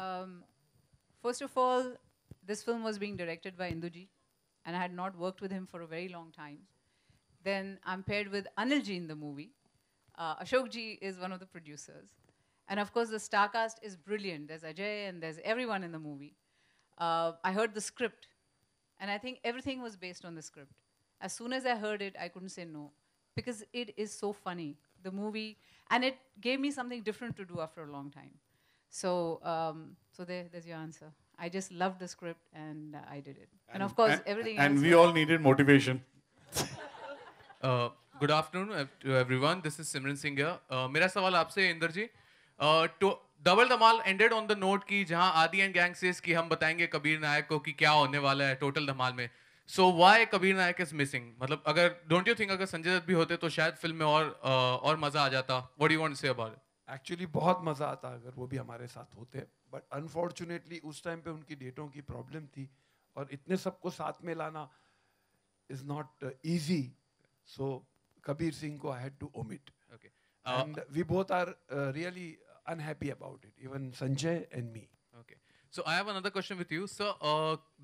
Um, First of all, this film was being directed by Induji, and I had not worked with him for a very long time. Then I'm paired with Anil ji in the movie. Ashok ji is one of the producers. And of course, the star cast is brilliant. There's Ajay and there's everyone in the movie. I heard the script, and I think everything was based on the script. As soon as I heard it, I couldn't say no, because it is so funny, the movie, and it gave me something different to do after a long time. There's your answer. I just loved the script, and I did it. And of course, everything else. And we all needed motivation. Good afternoon to everyone this is Simran Singh here. मेरा सवाल आपसे इंदर जी, तो double Dhamaal ended on the note कि जहां आदि and gang says कि हम बताएंगे कबीर नायक को कि क्या होने वाला है टोटल धमाल में. So why Kabir Nayak is missing? मतलब अगर डोंट यू थिंक अगर संजय दत्त भी होते तो शायद फिल्म में और मजा आ जाता? What do you want to say about it? Actually बहुत मज़ा आता अगर वो भी हमारे साथ होते, बट अनफॉर्चुनेटली उस टाइम पे उनकी डेटों की प्रॉब्लम थी और इतने सबको साथ में लाना is not easy. So Kabir Singh को I had to omit, and we both are really unhappy about it, even Sanjay and me. Okay. So I have another question with you. So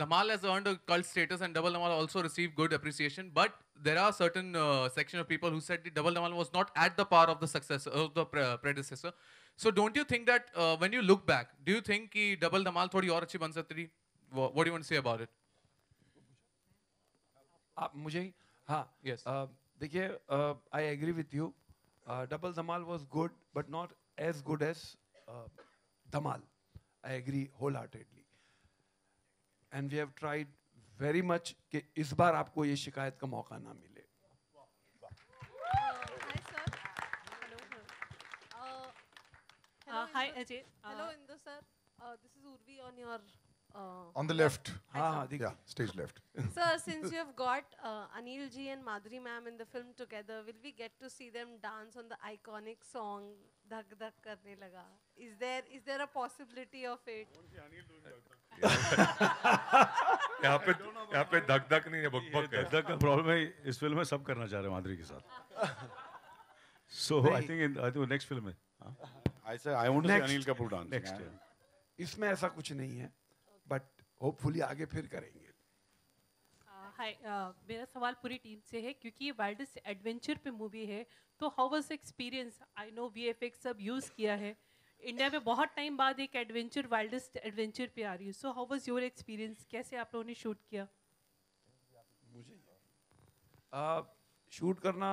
Dhamal has earned a cult status and Double Dhamal also received good appreciation. But there are certain section of people who said the Double Dhamal was not at the par of the successor, of the predecessor. So don't you think that when you look back, do you think कि Double Dhamal थोड़ी और अच्छी बन सकती थी? What do you want to say about it? आप मुझे हाँ Yes. देखिए, I agree with you. Double Dhamal was good, but not as good as Dhamal. I agree wholeheartedly. And we have tried very much कि इस बार आपको ये शिकायत का मौका ना मिले. Hi sir. Hello. Hi Ajay. Hello Indu sir. This is Urvi on your. On the left. हाँ Yeah, stage left. Sir, since you have got Anil ji and Madhuri ma'am in the film together, will we get to see them dance on the iconic song "Dhak Dhak Karne Laga"? Is there a possibility of it? यहाँ पे धक धक नहीं है, बक बक है. धक का problem है इस फिल्म में, सब करना चाह रहे हैं माधुरी के साथ. So I think next film है. I want to see Anil Kapoor dance next year. इसमें ऐसा कुछ नहीं है, बट होपफुली आगे फिर करेंगे. हाय, मेरा सवाल पूरी टीम से है क्योंकि ये वाइल्डेस्ट एडवेंचर पे मूवी है, तो how was experience? I know VFX सब यूज़ किया है, इंडिया में बहुत टाइम बाद एक एडवेंचर वाइल्डेस्ट एडवेंचर पे आ रही है. So how was your experience? कैसे आप लोगों ने शूट किया? मुझे शूट करना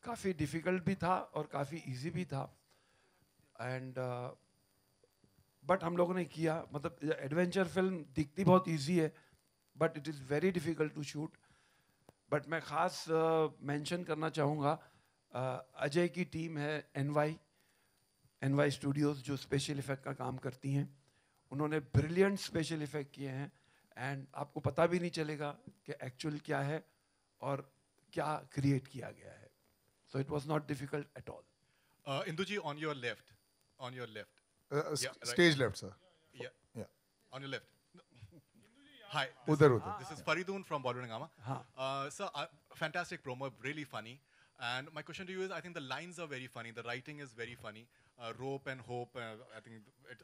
काफ़ी डिफ़िकल्ट भी था और काफ़ी इजी भी था, एंड बट हम लोगों ने किया. मतलब एडवेंचर फिल्म दिखती बहुत इजी है, but it is very difficult to shoot. But मैं ख़ास मेंशन करना चाहूँगा, अजय की टीम है एनवाई स्टूडियोज़, जो स्पेशल इफ़ेक्ट का काम करती हैं. उन्होंने ब्रिलियंट स्पेशल इफ़ेक्ट किए हैं, एंड आपको पता भी नहीं चलेगा कि एक्चुअल क्या है और क्या क्रिएट किया गया है. So it was not difficult at all. Indu ji, on your left. Yeah, right. Stage left, sir. Yeah. On your left. Hi. Udhar. This is Faridoon from Bollywood Hungama. Sir, fantastic promo, really funny. And my question to you is, I think the lines are very funny. The writing is very funny. Rope and hope. I think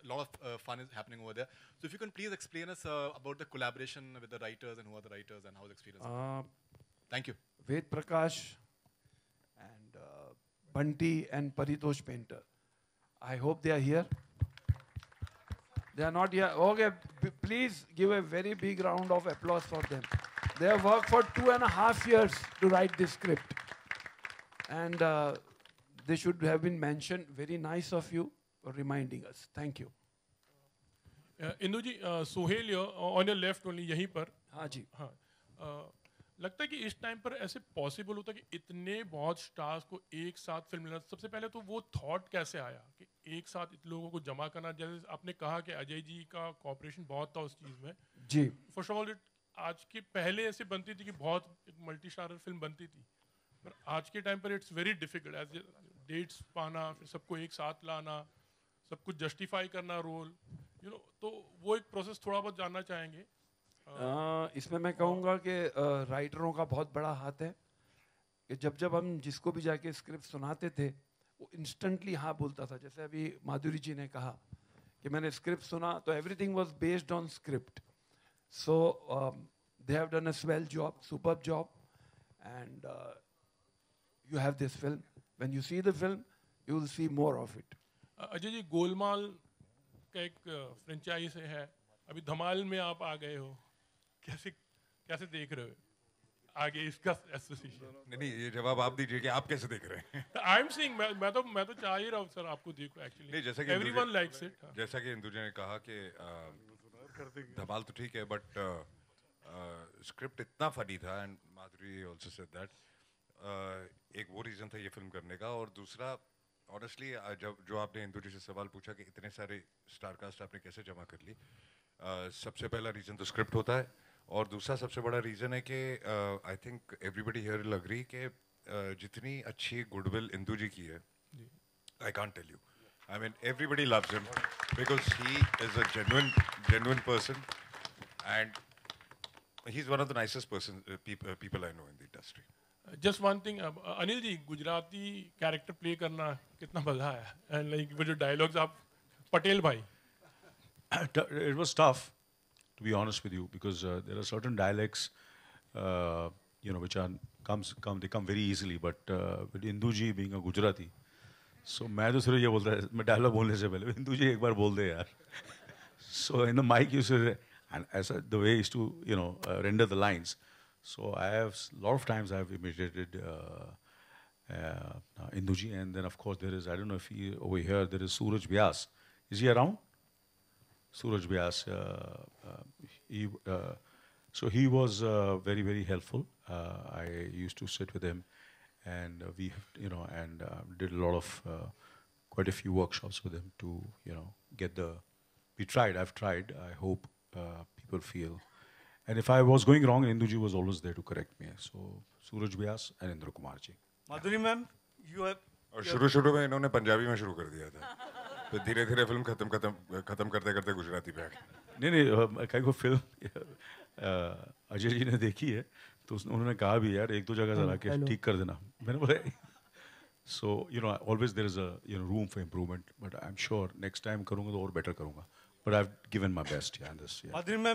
a lot of fun is happening over there. So if you can please explain us about the collaboration with the writers and who are the writers and how the experience is. Thank you. Ved Prakash and Bunty and Paritosh Painter. I hope they are here. They are not here. Okay, please give a very big round of applause for them. They have worked for 2.5 years to write this script. And they should have been mentioned. Very nice of you for reminding us. Thank you. Indu ji, Sohail on your left only, यहीं पर. हाँ जी. हाँ, लगता है कि इस time पर ऐसे पॉसिबल होता है कि इतने बहुत स्टार्स को एक साथ फिल्म लेना. सबसे पहले तो वो थॉट कैसे आया कि एक साथ इतने लोगों को जमा करना? जैसे आपने कहा कि अजय जी का कॉपरेशन बहुत था उस चीज़ में जी. फर्स्ट ऑफ ऑल, आज के पहले ऐसे बनती थी कि बहुत एक मल्टी स्टारर फिल्म बनती थी, पर आज के टाइम पर it's very difficult as dates पाना, फिर सबको एक साथ लाना, सब कुछ जस्टिफाई करना रोल, तो वो एक प्रोसेस थोड़ा बहुत जानना चाहेंगे. इसमें मैं कहूँगा कि राइटरों का बहुत बड़ा हाथ है कि जब हम जिसको भी जाके स्क्रिप्ट सुनाते थे वो इंस्टेंटली हाँ बोलता था. जैसे अभी माधुरी जी ने कहा कि मैंने स्क्रिप्ट सुना तो everything was based on script. So they have done a swell job, superb job, and you have this film. When you see the film, you will see more of it. Ajay ji, Golmaal का एक franchise है, अभी धमाल में आप आ गए हो, कैसे कैसे देख रहे हो आगे इसका एसोसिएशन? नहीं, ये जवाब आप दीजिए कि आप कैसे देख रहे हैं. आई एम सीइंग, मैं तो चाह ही रहा हूँ सर आपको देखो एक्चुअली. नहीं, जैसा कि एवरीवन लाइक्स इट. जैसा कि इंदु जी ने कहा कि धमाल तो ठीक है, बट स्क्रिप्ट इतना फनी था, and Madhuri also said that. एक वो रीज़न था ये फिल्म करने का, और दूसरा ऑनेस्टली जब जो आपने इंदु जी से सवाल पूछा कि इतने सारे स्टार कास्ट आपने कैसे जमा कर ली, सबसे पहला रीज़न तो स्क्रिप्ट होता है, और दूसरा सबसे बड़ा रीज़न है कि I think everybody here will agree कि जितनी अच्छी गुडविल इंदु जी की है, I can't tell you. I mean everybody loves him because he is a genuine person, and he's one of the nicest people I know in the industry. Just one thing, Anil ji, Gujarati character play करना कितना मजा आया, and like वो जो dialogues आप पटेल भाई. It was tough, to be honest with you, because there are certain dialects, which they come very easily. But with Indu ji being a Gujarati, so मैं तो सिर्फ ये बोलता है, मैं डायलॉग बोलने से पहले इंदु जी एक बार बोल दे यार. So in the mic you say, and as the way is to render the lines. So I have a lot of times I have imitated Indu ji, and then of course there is, I don't know if he over here there is Suraj Vyas. Is he around? Suraj Vyas. So he was very, very helpful. I used to sit with him, and we did a lot of quite a few workshops with him to get the. We tried. I've tried. I hope people feel. And if I was going wrong, Indu ji was always there to correct me. So Suraj Vyas and Indra Kumar ji. Madhuri ma'am, you have. और शुरू में इन्होंने पंजाबी में शुरू कर दिया था, तो धीरे-धीरे फिल्म खत्म करते गुजराती पे आ गए. नहीं, कई को फिल्म अजय जी ने देखी है, तो उन्होंने कहा भी यार एक दो जगह जरा के ठीक कर देना. मैंने बोला so always there is a room for improvement, but I'm sure next time करूँगा तो और better करूँगा. But I've given my best. Yeah, in this. Yeah. Madhuri ma'am,